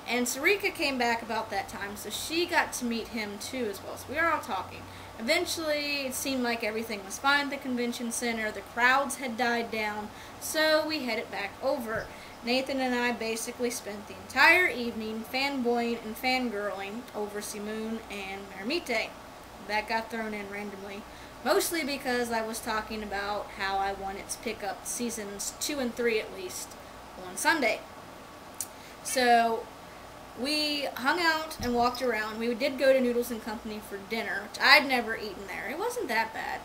And Sarika came back about that time, so she got to meet him too as well. So we were all talking. Eventually, it seemed like everything was fine at the convention center. The crowds had died down, so we headed back over. Nathan and I basically spent the entire evening fanboying and fangirling over Simoon and Marimite. That got thrown in randomly, mostly because I was talking about how I wanted to pick up seasons 2 and 3 at least on Sunday. So we hung out and walked around. We did go to Noodles and Company for dinner, which I'd never eaten there. It wasn't that bad.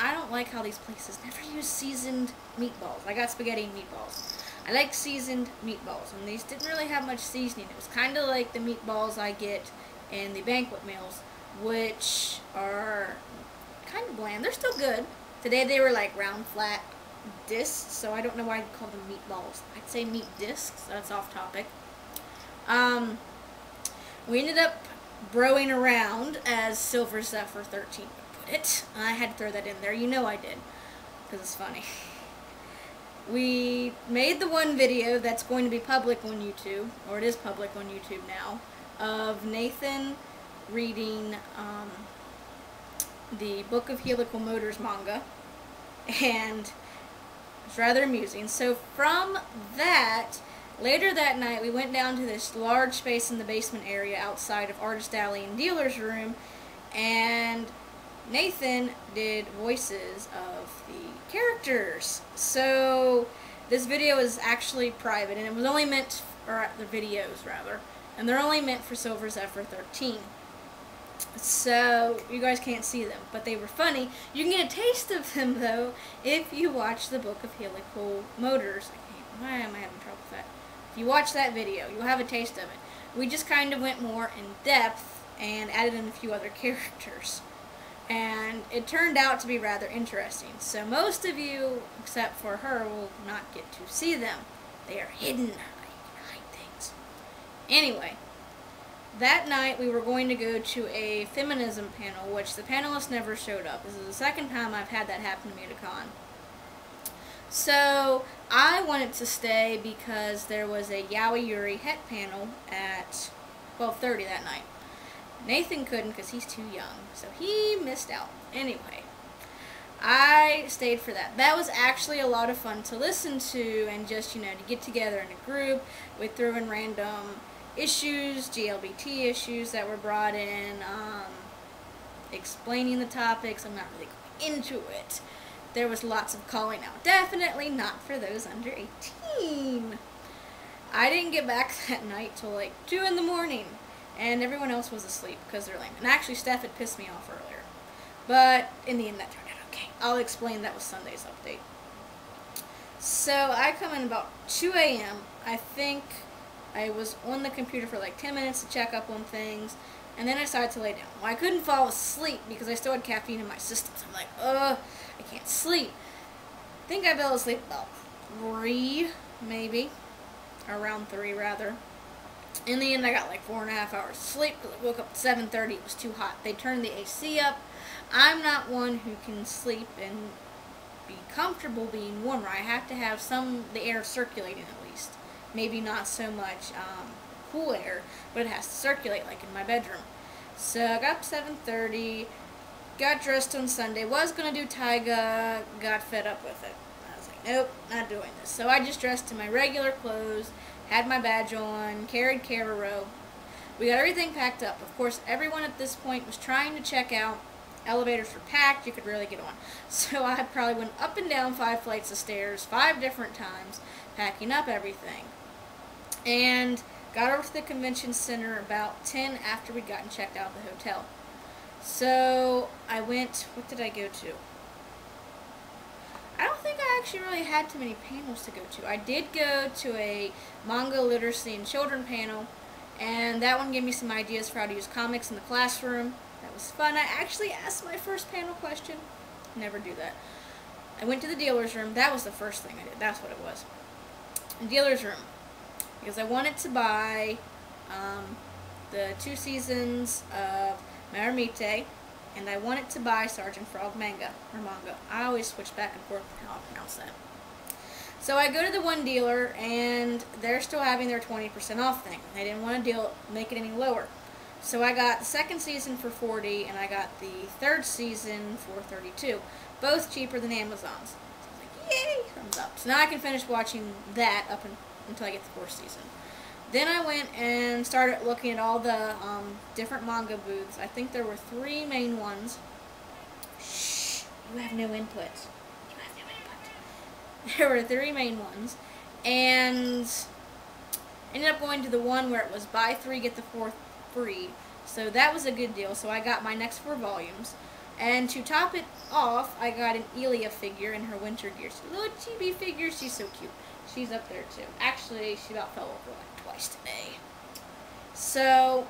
I don't like how these places never use seasoned meatballs. I got spaghetti and meatballs. I like seasoned meatballs, and these didn't really have much seasoning. It was kind of like the meatballs I get in the banquet meals, which are kind of bland. They're still good. Today they were like round, flat discs, so I don't know why I'd call them meatballs. I'd say meat discs. That's off topic. We ended up broing around, as Silver Zephyr 13 would put it. I had to throw that in there. You know I did, because it's funny. We made the one video that's going to be public on YouTube, or it is public on YouTube now, of Nathan reading the Book of Helical Motors manga, and it's rather amusing. So from that, later that night, we went down to this large space in the basement area outside of Artist Alley and Dealer's Room, and Nathan did voices of the characters. So this video is actually private, and it was only meant, or the videos rather, and they're only meant for Silver Zephyr 13. So you guys can't see them, but they were funny. You can get a taste of them though if you watch the Book of Helical Motors. Why am I having trouble with that? If you watch that video, you'll have a taste of it. We just kind of went more in depth and added in a few other characters. And it turned out to be rather interesting. So most of you, except for her, will not get to see them. They are hidden. You can hide things. Anyway, that night we were going to go to a feminism panel, which the panelists never showed up. This is the second time I've had that happen to me at a con. So I wanted to stay because there was a Yaoi Yuri Het panel at 12:30 that night. Nathan couldn't because he's too young, so he missed out. Anyway, I stayed for that. That was actually a lot of fun to listen to, and just, you know, to get together in a group. We threw in random issues, GLBT issues that were brought in, explaining the topics. I'm not really going into it. There was lots of calling out. Definitely not for those under 18. I didn't get back that night till like 2 in the morning. And everyone else was asleep because they're lame. And actually, Steph had pissed me off earlier. But in the end, that turned out okay. I'll explain that with Sunday's update. So I come in about 2 a.m. I think I was on the computer for like 10 minutes to check up on things. And then I decided to lay down. Well, I couldn't fall asleep because I still had caffeine in my system. So I'm like, I can't sleep. I think I fell asleep about 3, maybe. Around 3, rather. In the end, I got like 4.5 hours of sleep because I woke up at 7:30. It was too hot. They turned the AC up. I'm not one who can sleep and be comfortable being warmer. I have to have the air circulating at least. Maybe not so much cool air, but it has to circulate like in my bedroom. So I got up 7:30, got dressed on Sunday, was going to do Taiga, got fed up with it. I was like, nope, not doing this. So I just dressed in my regular clothes, had my badge on, carried Cararo. We got everything packed up. Of course, everyone at this point was trying to check out. Elevators were packed. You could really get on. So I probably went up and down 5 flights of stairs 5 different times, packing up everything. And got over to the convention center about 10 after we'd gotten checked out of the hotel. So I went, what did I go to? I don't think I actually really had too many panels to go to. I did go to a manga literacy and children panel, and that one gave me some ideas for how to use comics in the classroom. That was fun. I actually asked my first panel question. Never do that. I went to the dealer's room. That was the first thing I did. That's what it was. The dealer's room. Because I wanted to buy the 2 seasons of Marimite, and I wanted to buy Sergeant Frog manga. I always switch back and forth with how I pronounce that. So I go to the one dealer, and they're still having their 20% off thing. They didn't want to make it any lower. So I got the second season for $40, and I got the third season for $32. Both cheaper than Amazon's. So I was like, yay, thumbs up. So now I can finish watching that until I get the fourth season. Then I went and started looking at all the different manga booths. I think there were 3 main ones. Shh, you have no input. There were 3 main ones, and ended up going to the one where it was buy 3 get the 4th free. So that was a good deal. So I got my next 4 volumes, and to top it off, I got an Elia figure in her winter gear. So little chibi figure, she's so cute. She's up there too. Actually, she about fell over like twice today. So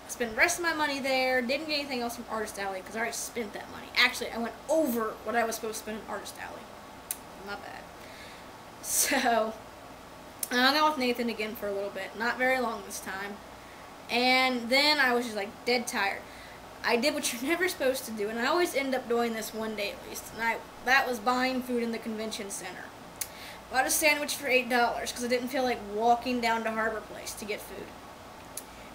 I spent the rest of my money there. Didn't get anything else from Artist Alley because I already spent that money. Actually, I went over what I was supposed to spend in Artist Alley. My bad. So, I hung out with Nathan again for a little bit. Not very long this time. And then I was just like dead tired. I did what you're never supposed to do, and I always end up doing this one day at least. And that was buying food in the convention center. Bought a sandwich for $8 because I didn't feel like walking down to Harbor Place to get food.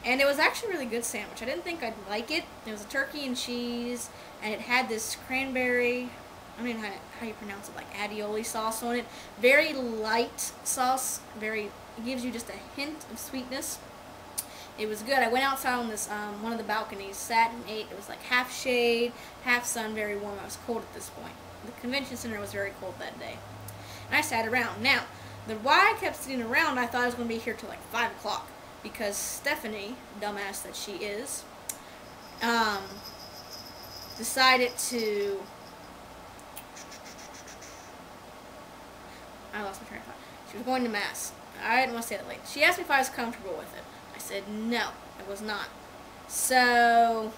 And it was actually a really good sandwich. I didn't think I'd like it. It was a turkey and cheese, and it had this cranberry, I don't know how you pronounce it, like aioli sauce on it. Very light sauce. It gives you just a hint of sweetness. It was good. I went outside on this one of the balconies, sat and ate. It was like half shade, half sun, very warm. I was cold at this point. The convention center was very cold that day. And I sat around. Now, why I kept sitting around, I thought I was going to be here till like 5 o'clock. Because Stephanie, dumbass that she is, decided to... I lost my train of thought. She was going to Mass. I didn't want to stay that late. She asked me if I was comfortable with it. I said no, I was not. So,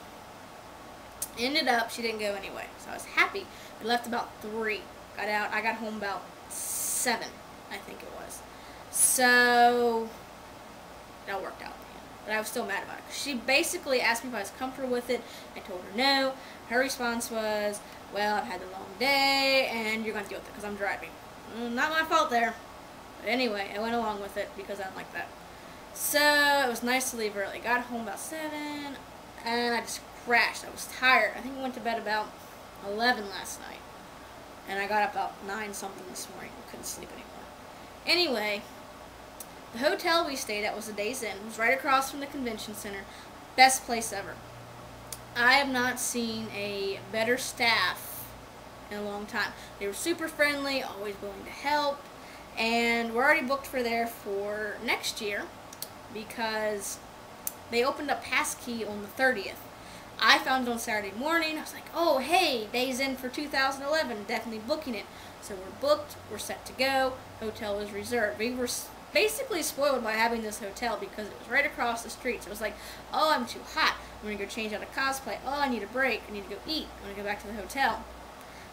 ended up, she didn't go anyway. So I was happy. We left about 3. Got out. I got home about 7, I think it was. So, it all worked out. But I was still mad about it. She basically asked me if I was comfortable with it. I told her no. Her response was, well, I've had a long day, and you're going to deal with it because I'm driving. Not my fault there. But anyway, I went along with it because I don't like that. So, it was nice to leave early. Got home about 7, and I just crashed. I was tired. I think I went to bed about 11 last night. And I got up about 9 something this morning. I couldn't sleep anymore. Anyway, the hotel we stayed at was a Days Inn. It was right across from the convention center. Best place ever. I have not seen a better staff in a long time. They were super friendly, always willing to help, and we're already booked for there for next year because they opened up Passkey on the 30th. I found it on Saturday morning. I was like, oh, hey, Days Inn for 2011, definitely booking it. So we're booked, we're set to go, hotel is reserved. We were basically spoiled by having this hotel because it was right across the street. So it was like, oh, I'm too hot. I'm going to go change out of cosplay. Oh, I need a break. I need to go eat. I'm going to go back to the hotel.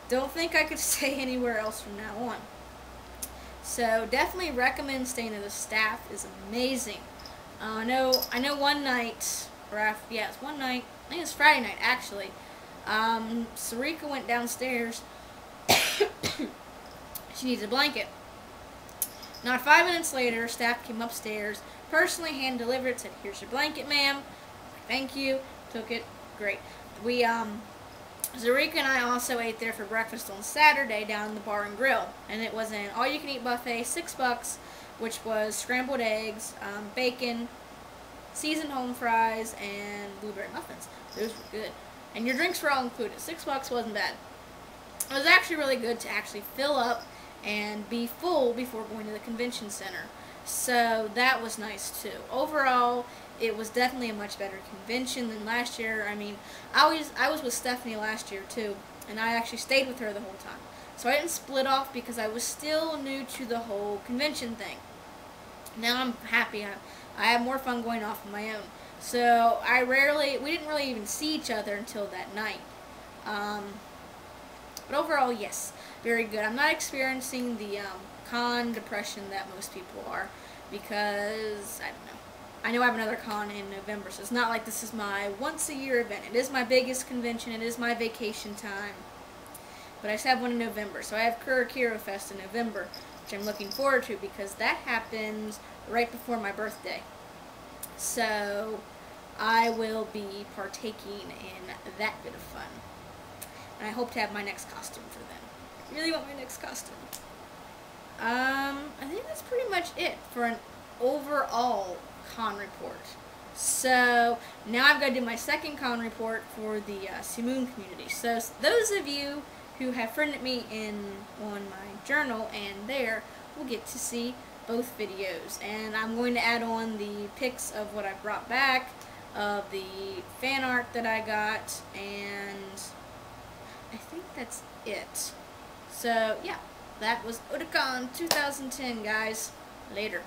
Don't think I could stay anywhere else from now on. So definitely recommend staying there. The staff is amazing. I know one night, yeah, it's one night, I think it was Friday night actually, Sarika went downstairs. She needs a blanket. Not 5 minutes later, staff came upstairs, personally hand-delivered it, said, here's your blanket, ma'am. Thank you. Took it. Great. Zarika and I also ate there for breakfast on Saturday down in the bar and grill. And it was an all-you-can-eat buffet, $6, which was scrambled eggs, bacon, seasoned home fries, and blueberry muffins. Those were good. And your drinks were all included. $6 wasn't bad. It was actually really good to actually fill up and be full before going to the convention center. So that was nice too. Overall, it was definitely a much better convention than last year. I mean, I was with Stephanie last year too, and I actually stayed with her the whole time. So I didn't split off because I was still new to the whole convention thing. Now I'm happy. I have more fun going off on my own. So we didn't really even see each other until that night. But overall, yes, very good. I'm not experiencing the con depression that most people are because, I don't know. I know I have another con in November, so it's not like this is my once-a-year event. It is my biggest convention. It is my vacation time. But I just have one in November. So I have Kurokiro Fest in November, which I'm looking forward to because that happens right before my birthday. So I will be partaking in that bit of fun. And I hope to have my next costume for then. I really want my next costume. I think that's pretty much it for an overall con report. So now I've got to do my second con report for the Simoon community. So those of you who have friended me on my journal and there will get to see both videos. And I'm going to add on the pics of what I brought back, of the fan art that I got, and I think that's it. So yeah, that was Otakon 2010, guys. Later.